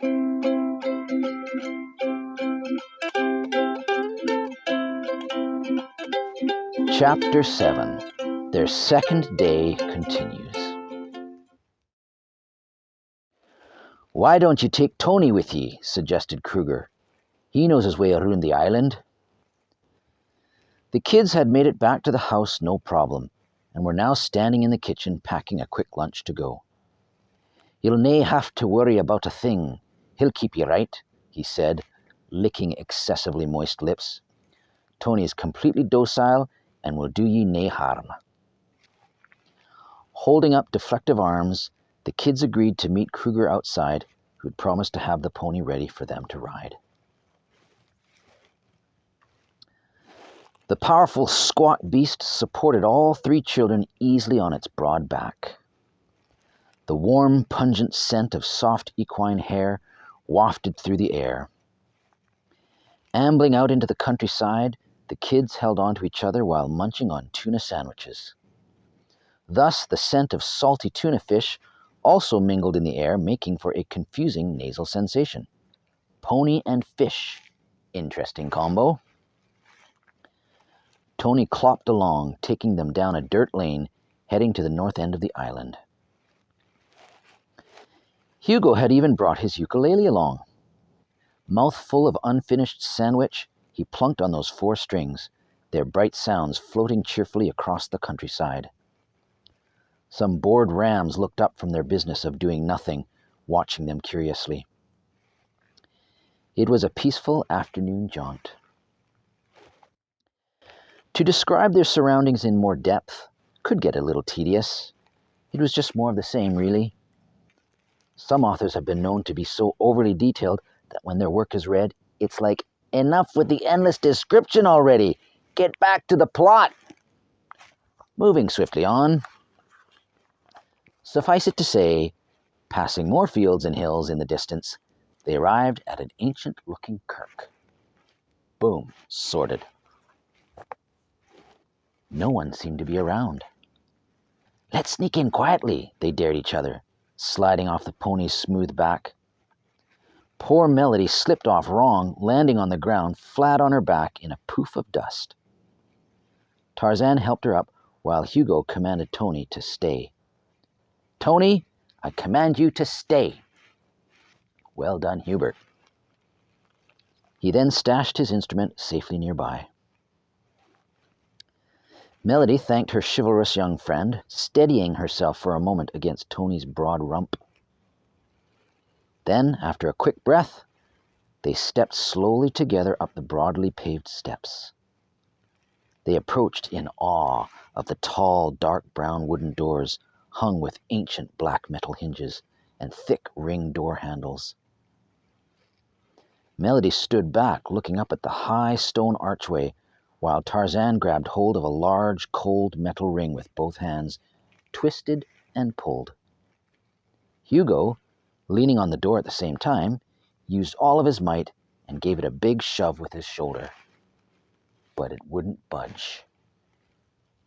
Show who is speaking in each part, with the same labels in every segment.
Speaker 1: Chapter 7. Their second day continues. "Why don't you take Tony with ye?" suggested Kruger. "He knows his way around the island." The kids had made it back to the house no problem, and were now standing in the kitchen packing a quick lunch to go. "You'll nae have to worry about a thing. He'll keep you right," he said, licking excessively moist lips. "Tony is completely docile and will do ye nae harm." Holding up deflective arms, the kids agreed to meet Kruger outside, who'd promised to have the pony ready for them to ride. The powerful squat beast supported all three children easily on its broad back. The warm, pungent scent of soft equine hair wafted through the air. Ambling out into the countryside, the kids held on to each other while munching on tuna sandwiches. Thus, the scent of salty tuna fish also mingled in the air, making for a confusing nasal sensation. Pony and fish. Interesting combo. Tony clopped along, taking them down a dirt lane, heading to the north end of the island. Hugo had even brought his ukulele along. Mouthful of unfinished sandwich, he plunked on those 4 strings, their bright sounds floating cheerfully across the countryside. Some bored rams looked up from their business of doing nothing, watching them curiously. It was a peaceful afternoon jaunt. To describe their surroundings in more depth could get a little tedious. It was just more of the same, really. Some authors have been known to be so overly detailed that when their work is read, it's like, enough with the endless description already! Get back to the plot! Moving swiftly on. Suffice it to say, passing more fields and hills in the distance, they arrived at an ancient-looking kirk. Boom, sorted. No one seemed to be around. "Let's sneak in quietly," they dared each other, sliding off the pony's smooth back. Poor Melody slipped off wrong, landing on the ground flat on her back in a poof of dust. Tarzan helped her up while Hugo commanded Tony to stay. "Tony, I command you to stay." "Well done, Hubert." He then stashed his instrument safely nearby. Melody thanked her chivalrous young friend, steadying herself for a moment against Tony's broad rump. Then, after a quick breath, they stepped slowly together up the broadly paved steps. They approached in awe of the tall, dark brown wooden doors hung with ancient black metal hinges and thick ring door handles. Melody stood back, looking up at the high stone archway, while Tarzan grabbed hold of a large, cold metal ring with both hands, twisted and pulled. Hugo, leaning on the door at the same time, used all of his might and gave it a big shove with his shoulder. But it wouldn't budge.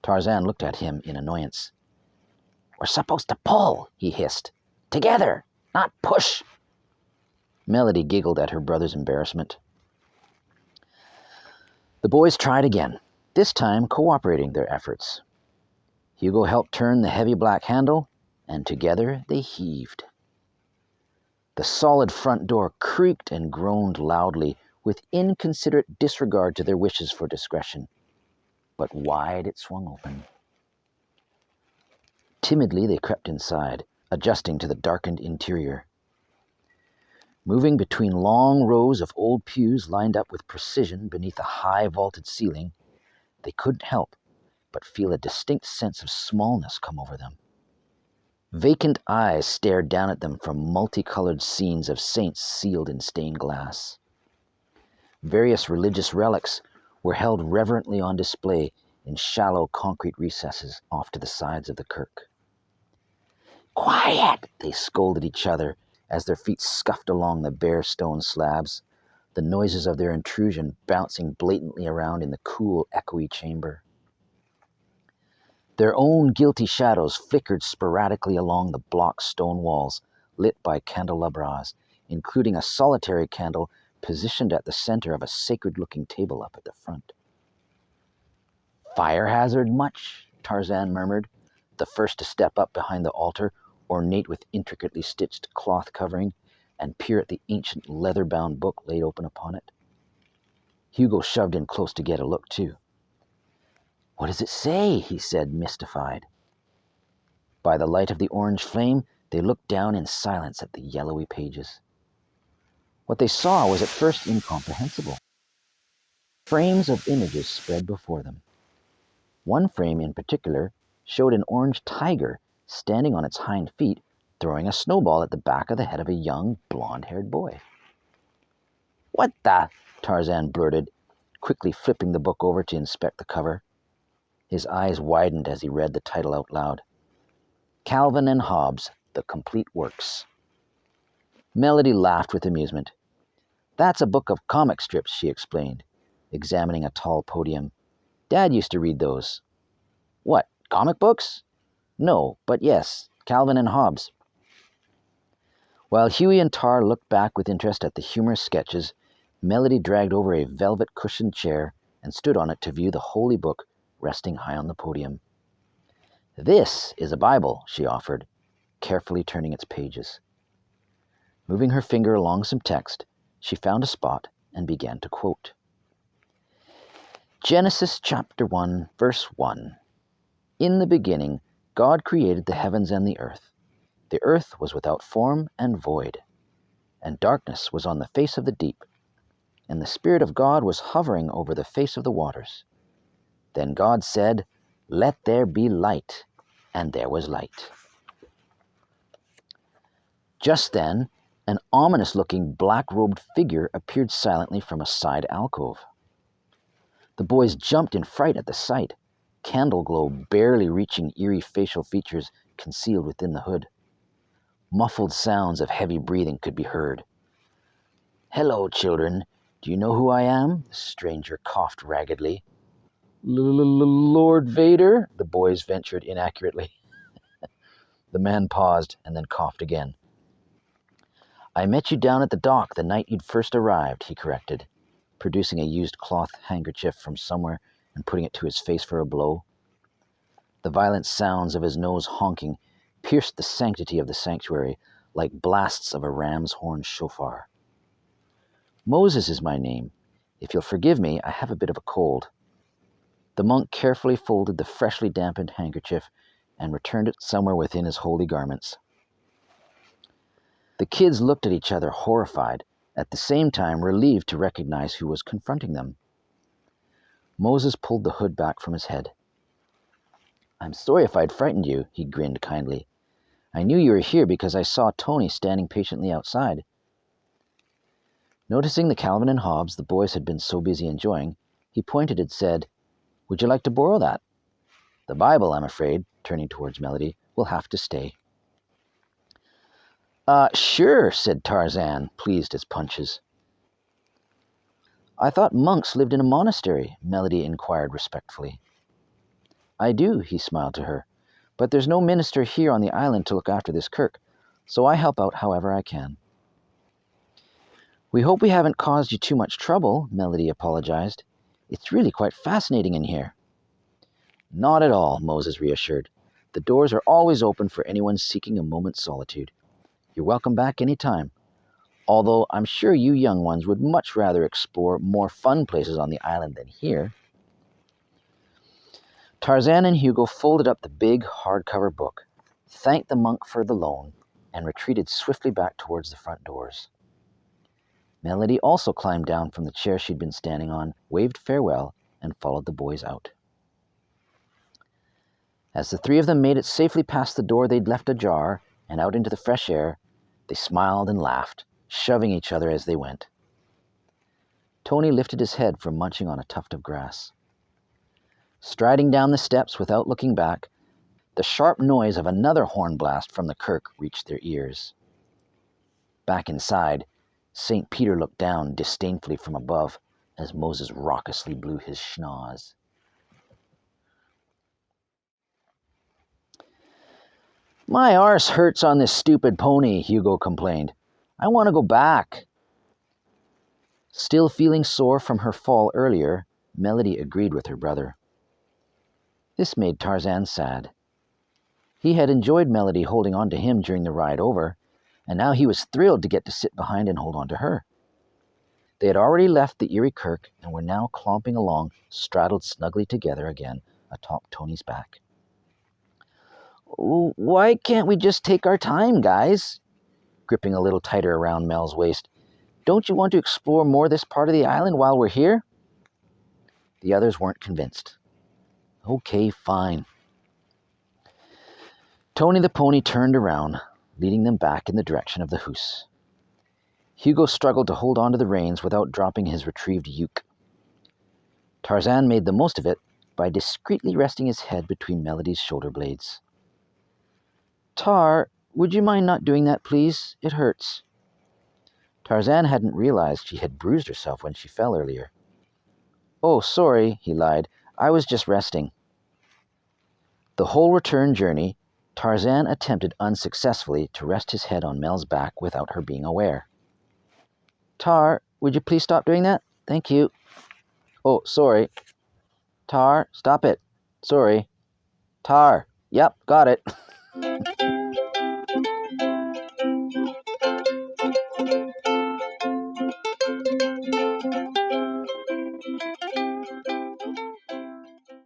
Speaker 1: Tarzan looked at him in annoyance. "We're supposed to pull," he hissed. "Together, not push." Melody giggled at her brother's embarrassment. The boys tried again, this time cooperating their efforts. Hugo helped turn the heavy black handle, and together they heaved. The solid front door creaked and groaned loudly, with inconsiderate disregard to their wishes for discretion. But wide it swung open. Timidly they crept inside, adjusting to the darkened interior. Moving between long rows of old pews lined up with precision beneath a high vaulted ceiling, they couldn't help but feel a distinct sense of smallness come over them. Vacant eyes stared down at them from multicolored scenes of saints sealed in stained glass. Various religious relics were held reverently on display in shallow concrete recesses off to the sides of the kirk. "Quiet!" they scolded each other as their feet scuffed along the bare stone slabs, the noises of their intrusion bouncing blatantly around in the cool, echoey chamber. Their own guilty shadows flickered sporadically along the block stone walls, lit by candelabras including a solitary candle positioned at the center of a sacred-looking table up at the front. "Fire hazard much?" Tarzan murmured, the first to step up behind the altar, ornate with intricately stitched cloth covering, and peer at the ancient leather-bound book laid open upon it. Hugo shoved in close to get a look, too. "What does it say?" he said, mystified. By the light of the orange flame, they looked down in silence at the yellowy pages. What they saw was at first incomprehensible. Frames of images spread before them. One frame in particular showed an orange tiger standing on its hind feet, throwing a snowball at the back of the head of a young, blonde-haired boy. "What the?" Tarzan blurted, quickly flipping the book over to inspect the cover. His eyes widened as he read the title out loud. "Calvin and Hobbes, The Complete Works." Melody laughed with amusement. "That's a book of comic strips," she explained, examining a tall podium. "Dad used to read those." "What, comic books?" "No, but yes, Calvin and Hobbes." While Huey and Tar looked back with interest at the humorous sketches, Melody dragged over a velvet-cushioned chair and stood on it to view the holy book resting high on the podium. "This is a Bible," she offered, carefully turning its pages. Moving her finger along some text, she found a spot and began to quote. "Genesis chapter 1, verse 1. In the beginning, God created the heavens and the earth. The earth was without form and void, and darkness was on the face of the deep, and the Spirit of God was hovering over the face of the waters. Then God said, 'Let there be light,' and there was light." Just then, an ominous-looking black-robed figure appeared silently from a side alcove. The boys jumped in fright at the sight, candle glow barely reaching eerie facial features concealed within the hood. Muffled sounds of heavy breathing could be heard. "Hello, children. Do you know who I am?" the stranger coughed raggedly. "Lord Vader," the boys ventured inaccurately. The man paused and then coughed again. "I met you down at the dock the night you'd first arrived," he corrected, producing a used cloth handkerchief from somewhere and putting it to his face for a blow. The violent sounds of his nose honking pierced the sanctity of the sanctuary like blasts of a ram's horn shofar. "Moses is my name. If you'll forgive me, I have a bit of a cold." The monk carefully folded the freshly dampened handkerchief and returned it somewhere within his holy garments. The kids looked at each other horrified, at the same time relieved to recognize who was confronting them. Moses pulled the hood back from his head. "I'm sorry if I'd frightened you," he grinned kindly. "I knew you were here because I saw Tony standing patiently outside." Noticing the Calvin and Hobbes the boys had been so busy enjoying, he pointed and said, "Would you like to borrow that? The Bible, I'm afraid," turning towards Melody, "will have to stay." Sure," said Tarzan, pleased as punches. "I thought monks lived in a monastery," Melody inquired respectfully. "I do," he smiled to her, "but there's no minister here on the island to look after this kirk, so I help out however I can." "We hope we haven't caused you too much trouble," Melody apologized. "It's really quite fascinating in here." "Not at all," Moses reassured. "The doors are always open for anyone seeking a moment's solitude. You're welcome back any time. Although I'm sure you young ones would much rather explore more fun places on the island than here." Tarzan and Hugo folded up the big, hardcover book, thanked the monk for the loan, and retreated swiftly back towards the front doors. Melody also climbed down from the chair she'd been standing on, waved farewell, and followed the boys out. As the three of them made it safely past the door they'd left ajar and out into the fresh air, they smiled and laughed, shoving each other as they went. Tony lifted his head from munching on a tuft of grass. Striding down the steps without looking back, the sharp noise of another horn blast from the kirk reached their ears. Back inside, St. Peter looked down disdainfully from above as Moses raucously blew his schnoz. "My arse hurts on this stupid pony," Hugo complained. I want to go back. Still feeling sore from her fall earlier, Melody agreed with her brother. This made Tarzan sad. He had enjoyed Melody holding on to him during the ride over, and now he was thrilled to get to sit behind and hold on to her. They had already left the eerie kirk and were now clomping along, straddled snugly together again atop Tony's back. Why can't we just take our time, guys? Gripping a little tighter around Mel's waist. Don't you want to explore more of this part of the island while we're here? The others weren't convinced. Okay, fine. Tony the pony turned around, leading them back in the direction of the hoose. Hugo struggled to hold on to the reins without dropping his retrieved uke. Tarzan made the most of it by discreetly resting his head between Melody's shoulder blades. Tar, would you mind not doing that, please? It hurts. Tarzan hadn't realized she had bruised herself when she fell earlier. Oh, sorry, he lied. I was just resting. The whole return journey, Tarzan attempted unsuccessfully to rest his head on Mel's back without her being aware. Tar, would you please stop doing that? Thank you. Oh, sorry. Tar, stop it. Sorry. Tar, yep, got it.